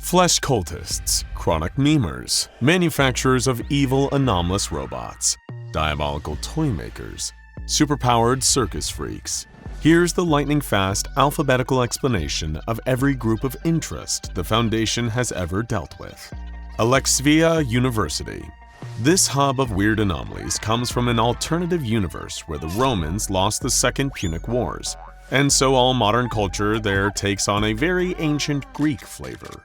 Flesh cultists, chronic memers, manufacturers of evil anomalous robots, diabolical toy makers, superpowered circus freaks. Here's the lightning-fast alphabetical explanation of every group of interest the Foundation has ever dealt with. Alexvia University. This hub of weird anomalies comes from an alternative universe where the Romans lost the Second Punic Wars, and so all modern culture there takes on a very ancient Greek flavor.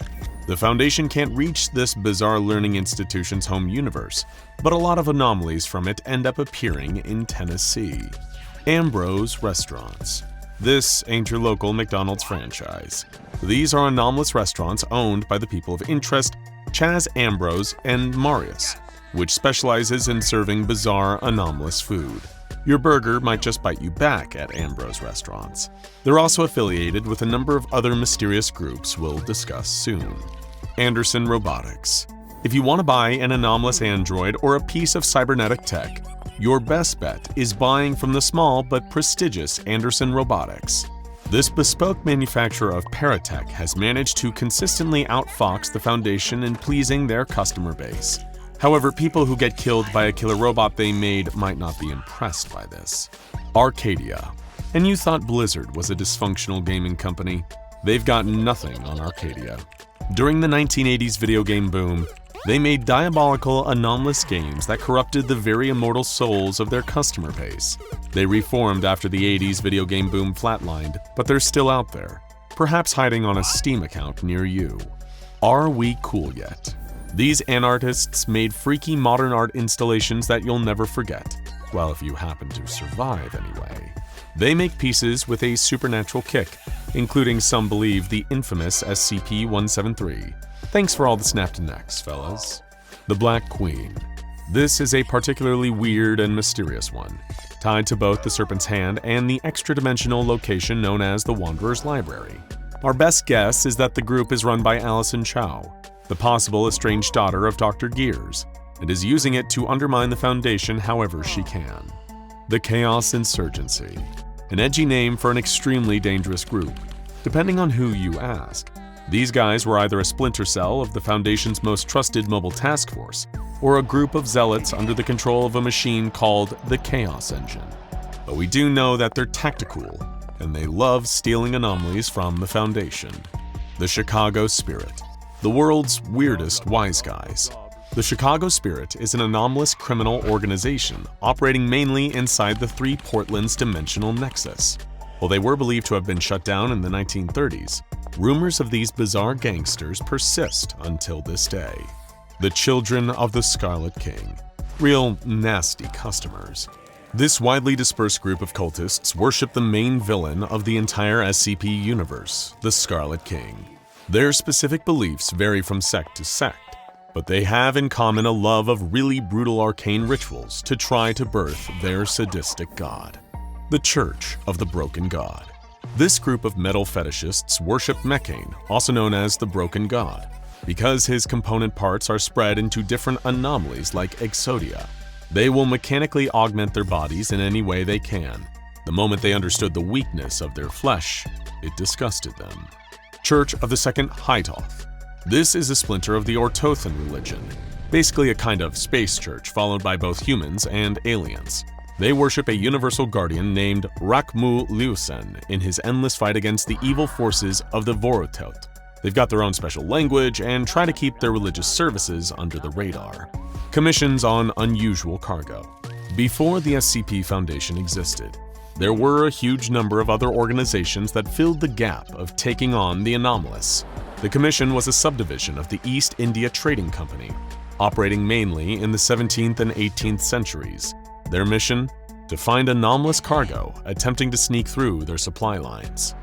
The Foundation can't reach this bizarre learning institution's home universe, but a lot of anomalies from it end up appearing in Tennessee. Ambrose Restaurants. This ain't your local McDonald's franchise. These are anomalous restaurants owned by the people of interest Chaz Ambrose and Marius, which specializes in serving bizarre, anomalous food. Your burger might just bite you back at Ambrose Restaurants. They're also affiliated with a number of other mysterious groups we'll discuss soon. Anderson Robotics. If you want to buy an anomalous android or a piece of cybernetic tech, your best bet is buying from the small but prestigious Anderson Robotics. This bespoke manufacturer of paratech has managed to consistently outfox the Foundation in pleasing their customer base. However, people who get killed by a killer robot they made might not be impressed by this. Arcadia. And you thought Blizzard was a dysfunctional gaming company? They've got nothing on Arcadia. During the 1980s video game boom, they made diabolical, anomalous games that corrupted the very immortal souls of their customer base. They reformed after the 80s video game boom flatlined, but they're still out there, perhaps hiding on a Steam account near you. Are we cool yet? These anartists made freaky modern art installations that you'll never forget. Well, if you happen to survive anyway. They make pieces with a supernatural kick, including some believe the infamous SCP-173. Thanks for all the snapped necks, fellas. The Black Queen. This is a particularly weird and mysterious one, tied to both the Serpents Hand and the extra-dimensional location known as the Wanderer's Library. Our best guess is that the group is run by Allison Chow, the possible estranged daughter of Dr. Gears, and is using it to undermine the Foundation however she can. The Chaos Insurgency. An edgy name for an extremely dangerous group, depending on who you ask. These guys were either a splinter cell of the Foundation's most trusted mobile task force, or a group of zealots under the control of a machine called the Chaos Engine. But we do know that they're tactical, and they love stealing anomalies from the Foundation. The Chicago Spirit. The world's weirdest wise guys. The Chicago Spirit is an anomalous criminal organization operating mainly inside the Three Portlands dimensional nexus. While they were believed to have been shut down in the 1930s, rumors of these bizarre gangsters persist until this day. The Children of the Scarlet King. Real nasty customers. This widely dispersed group of cultists worship the main villain of the entire SCP universe, the Scarlet King. Their specific beliefs vary from sect to sect, but they have in common a love of really brutal arcane rituals to try to birth their sadistic god. The Church of the Broken God. This group of metal fetishists worship Mechane, also known as the Broken God, because his component parts are spread into different anomalies like Exodia. They will mechanically augment their bodies in any way they can. The moment they understood the weakness of their flesh, it disgusted them. Church of the Second Highto. This is a splinter of the Ortothan religion, basically a kind of space church followed by both humans and aliens. They worship a universal guardian named Rakmu Liusen in his endless fight against the evil forces of the Vorotot. They've got their own special language and try to keep their religious services under the radar. Commissions on unusual cargo. Before the SCP Foundation existed, there were a huge number of other organizations that filled the gap of taking on the anomalous. The Commission was a subdivision of the East India Trading Company, operating mainly in the 17th and 18th centuries. Their mission? To find anomalous cargo attempting to sneak through their supply lines.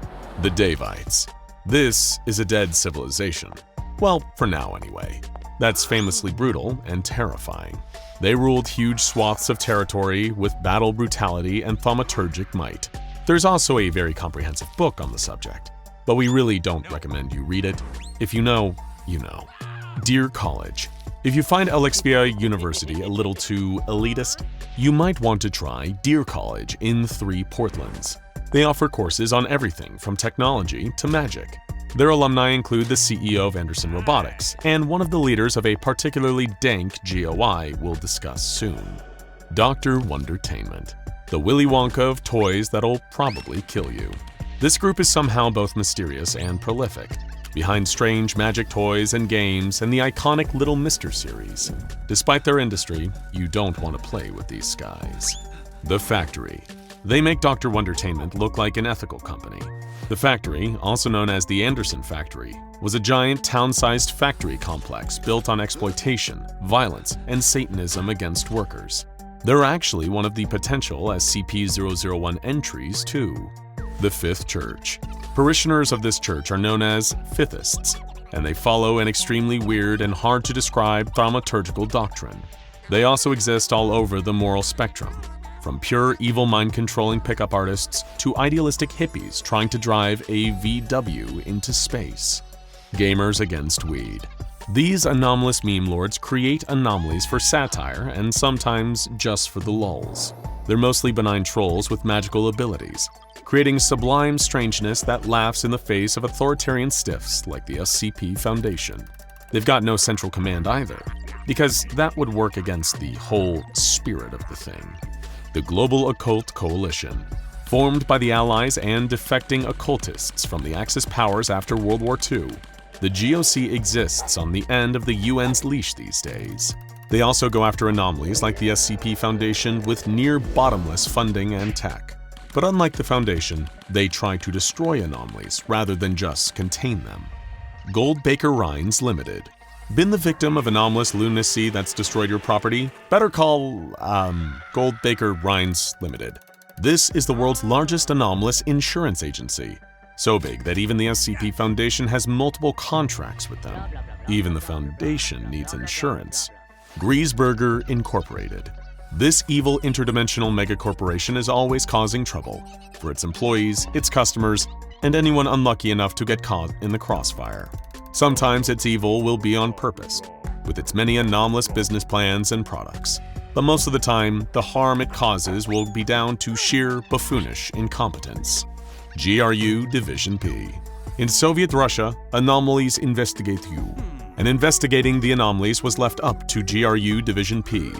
The Devites. This is a dead civilization. Well, for now anyway. That's famously brutal and terrifying. They ruled huge swaths of territory with battle brutality and thaumaturgic might. There's also a very comprehensive book on the subject, but we really don't recommend you read it. If you know, you know. Dear College. If you find Alexvia University a little too elitist, you might want to try Dear College in Three Portlands. They offer courses on everything from technology to magic. Their alumni include the CEO of Anderson Robotics and one of the leaders of a particularly dank GOI we'll discuss soon. Dr. Wonderainment, the Willy Wonka of toys that'll probably kill you. This group is somehow both mysterious and prolific, behind strange magic toys and games and the iconic Little Mister series. Despite their industry, you don't want to play with these guys. The Factory. They make Dr. Wonderainment look like an ethical company. The Factory, also known as the Anderson Factory, was a giant town-sized factory complex built on exploitation, violence, and Satanism against workers. They're actually one of the potential SCP-001 entries, too. The Fifth Church. Parishioners of this church are known as Fifthists, and they follow an extremely weird and hard-to-describe thaumaturgical doctrine. They also exist all over the moral spectrum, from pure evil mind-controlling pickup artists to idealistic hippies trying to drive a VW into space. Gamers against weed. These anomalous meme lords create anomalies for satire and sometimes just for the lulz. They're mostly benign trolls with magical abilities, creating sublime strangeness that laughs in the face of authoritarian stiffs like the SCP Foundation. They've got no central command either, because that would work against the whole spirit of the thing. The Global Occult Coalition, formed by the Allies and defecting occultists from the Axis powers after World War II. The GOC exists on the end of the UN's leash these days. They also go after anomalies like the SCP Foundation with near-bottomless funding and tech. But unlike the Foundation, they try to destroy anomalies rather than just contain them. Goldbaker Rinds Limited. Been the victim of anomalous lunacy that's destroyed your property? Better call, Goldbaker Rinds Limited. This is the world's largest anomalous insurance agency. So big that even the SCP Foundation has multiple contracts with them. Even the Foundation needs insurance. Griezberger Incorporated. This evil interdimensional megacorporation is always causing trouble for its employees, its customers, and anyone unlucky enough to get caught in the crossfire. Sometimes its evil will be on purpose, with its many anomalous business plans and products. But most of the time, the harm it causes will be down to sheer buffoonish incompetence. GRU Division P. In Soviet Russia, anomalies investigate you, and investigating the anomalies was left up to GRU Division P,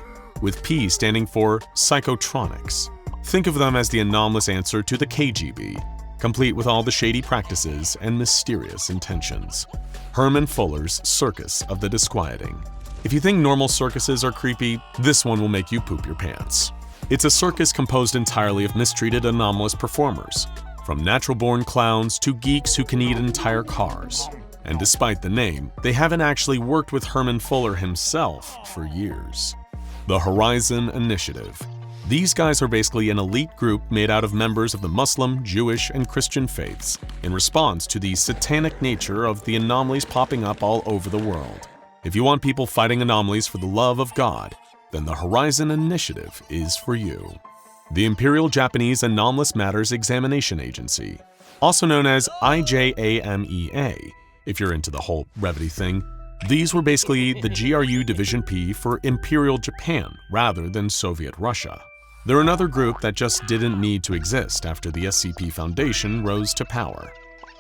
with P standing for Psychotronics. Think of them as the anomalous answer to the KGB, complete with all the shady practices and mysterious intentions. Herman Fuller's Circus of the Disquieting. If you think normal circuses are creepy, this one will make you poop your pants. It's a circus composed entirely of mistreated anomalous performers, from natural-born clowns to geeks who can eat entire cars. And despite the name, they haven't actually worked with Herman Fuller himself for years. The Horizon Initiative. These guys are basically an elite group made out of members of the Muslim, Jewish, and Christian faiths in response to the satanic nature of the anomalies popping up all over the world. If you want people fighting anomalies for the love of God, then the Horizon Initiative is for you. The Imperial Japanese Anomalous Matters Examination Agency, also known as IJAMEA, if you're into the whole brevity thing. These were basically the GRU Division P for Imperial Japan rather than Soviet Russia. They're another group that just didn't need to exist after the SCP Foundation rose to power.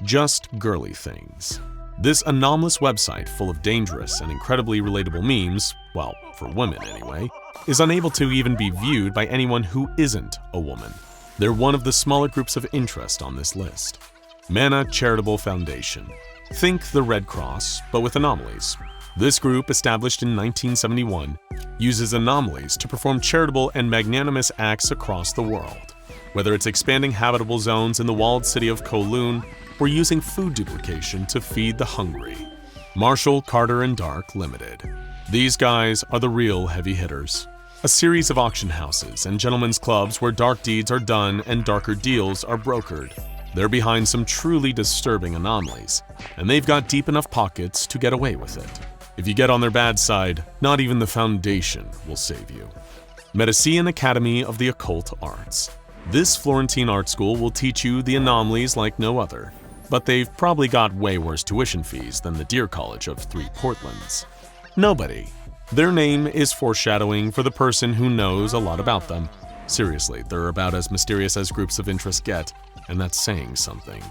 Just girly things. This anomalous website full of dangerous and incredibly relatable memes, well, for women anyway, is unable to even be viewed by anyone who isn't a woman. They're one of the smaller groups of interest on this list. Mana Charitable Foundation. Think the Red Cross, but with anomalies. This group, established in 1971, uses anomalies to perform charitable and magnanimous acts across the world. Whether it's expanding habitable zones in the walled city of Kowloon or using food duplication to feed the hungry. Marshall, Carter & Dark Limited. These guys are the real heavy hitters. A series of auction houses and gentlemen's clubs where dark deeds are done and darker deals are brokered. They're behind some truly disturbing anomalies, and they've got deep enough pockets to get away with it. If you get on their bad side, not even the Foundation will save you. Medicean Academy of the Occult Arts. This Florentine art school will teach you the anomalies like no other, but they've probably got way worse tuition fees than the Deer College of 3 Portlands. Nobody. Their name is foreshadowing for the person who knows a lot about them. Seriously, they're about as mysterious as groups of interest get, and that's saying something.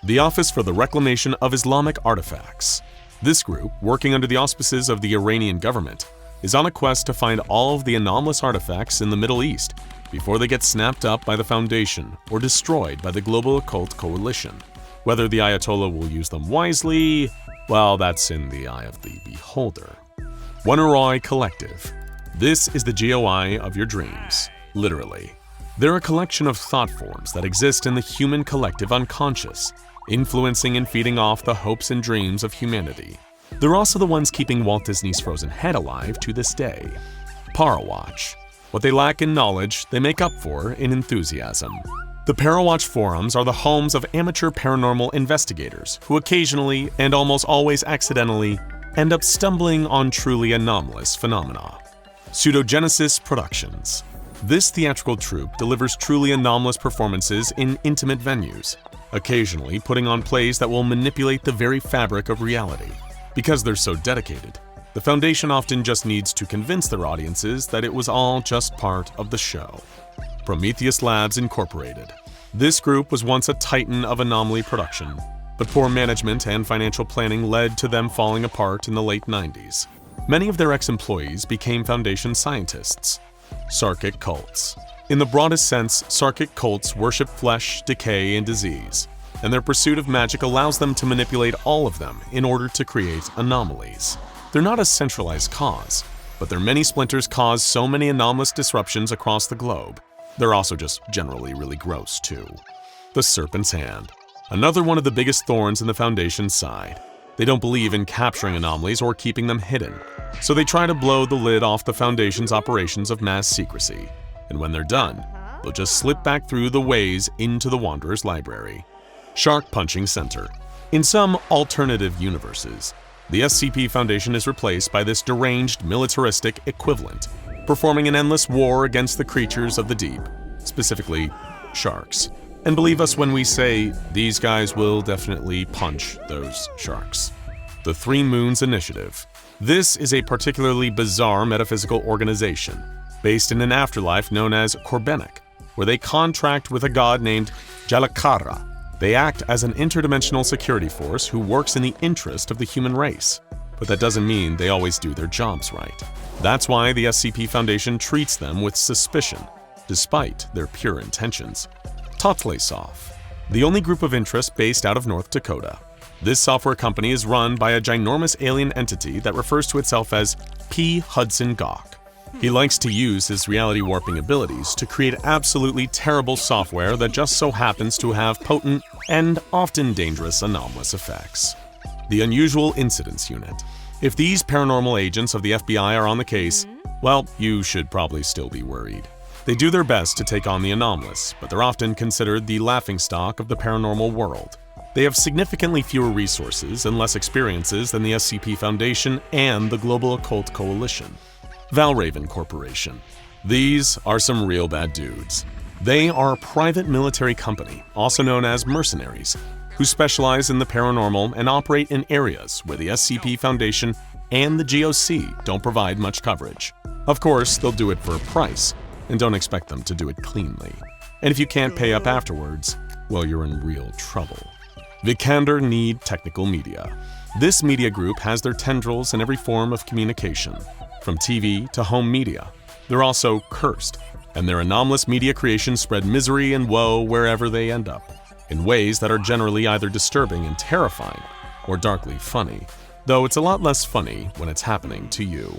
the Office for the Reclamation of Islamic Artifacts. This group, working under the auspices of the Iranian government, is on a quest to find all of the anomalous artifacts in the Middle East before they get snapped up by the Foundation or destroyed by the global occult coalition. Whether the Ayatollah will use them wisely, well, that's in the eye of the beholder. Wonderainment Collective. This is the GOI of your dreams, literally. They're a collection of thought forms that exist in the human collective unconscious, influencing and feeding off the hopes and dreams of humanity. They're also the ones keeping Walt Disney's Frozen Head alive to this day. Parowatch. What they lack in knowledge, they make up for in enthusiasm. The Parowatch forums are the homes of amateur paranormal investigators who occasionally, and almost always accidentally, end up stumbling on truly anomalous phenomena. Pseudogenesis Productions. This theatrical troupe delivers truly anomalous performances in intimate venues, occasionally putting on plays that will manipulate the very fabric of reality. Because they're so dedicated, the Foundation often just needs to convince their audiences that it was all just part of the show. Prometheus Labs Incorporated. This group was once a titan of anomaly production, but poor management and financial planning led to them falling apart in the late 90s. Many of their ex-employees became Foundation scientists. Sarcic Cults. In the broadest sense, Sarcic cults worship flesh, decay, and disease, and their pursuit of magic allows them to manipulate all of them in order to create anomalies. They're not a centralized cause, but their many splinters cause so many anomalous disruptions across the globe. They're also just generally really gross, too. The Serpents Hand. Another one of the biggest thorns in the Foundation's side. They don't believe in capturing anomalies or keeping them hidden, so they try to blow the lid off the Foundation's operations of mass secrecy. And when they're done, they'll just slip back through the ways into the Wanderer's Library. Shark Punching Center. In some alternative universes, the SCP Foundation is replaced by this deranged militaristic equivalent, performing an endless war against the creatures of the deep, specifically sharks. And believe us when we say these guys will definitely punch those sharks. The Three Moons Initiative. This is a particularly bizarre metaphysical organization based in an afterlife known as Corbenic, where they contract with a god named Jalakara. They act as an interdimensional security force who works in the interest of the human race, but that doesn't mean they always do their jobs right. That's why the SCP Foundation treats them with suspicion, despite their pure intentions. Tots, the only group of interest based out of North Dakota. This software company is run by a ginormous alien entity that refers to itself as P. Hudson Gawk. He likes to use his reality warping abilities to create absolutely terrible software that just so happens to have potent and often dangerous anomalous effects. The Unusual Incidents Unit. If these paranormal agents of the FBI are on the case, well, you should probably still be worried. They do their best to take on the anomalous, but they're often considered the laughingstock of the paranormal world. They have significantly fewer resources and less experiences than the SCP Foundation and the Global Occult Coalition. Valraven Corporation. These are some real bad dudes. They are a private military company, also known as mercenaries, who specialize in the paranormal and operate in areas where the SCP Foundation and the GOC don't provide much coverage. Of course, they'll do it for a price, and don't expect them to do it cleanly. And if you can't pay up afterwards, well, you're in real trouble. Vikander need technical media. This media group has their tendrils in every form of communication, from TV to home media. They're also cursed, and their anomalous media creations spread misery and woe wherever they end up, in ways that are generally either disturbing and terrifying, or darkly funny, though it's a lot less funny when it's happening to you.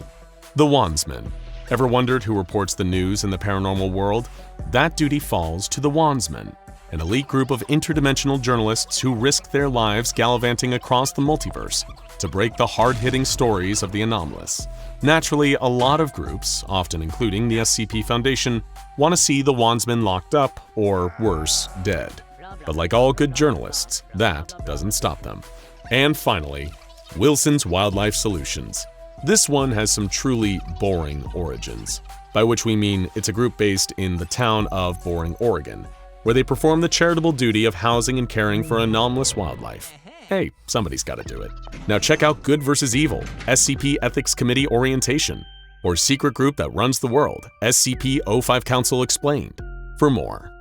The Wandsmen. Ever wondered who reports the news in the paranormal world? That duty falls to the Wandsmen, an elite group of interdimensional journalists who risk their lives gallivanting across the multiverse to break the hard-hitting stories of the anomalous. Naturally, a lot of groups, often including the SCP Foundation, want to see the Wandsmen locked up, or worse, dead. But like all good journalists, that doesn't stop them. And finally, Wilson's Wildlife Solutions. This one has some truly boring origins, by which we mean it's a group based in the town of Boring, Oregon, where they perform the charitable duty of housing and caring for anomalous wildlife. Hey, somebody's got to do it. Now check out Good vs. Evil, SCP Ethics Committee Orientation, or Secret Group That Runs the World, SCP-05 Council Explained, for more.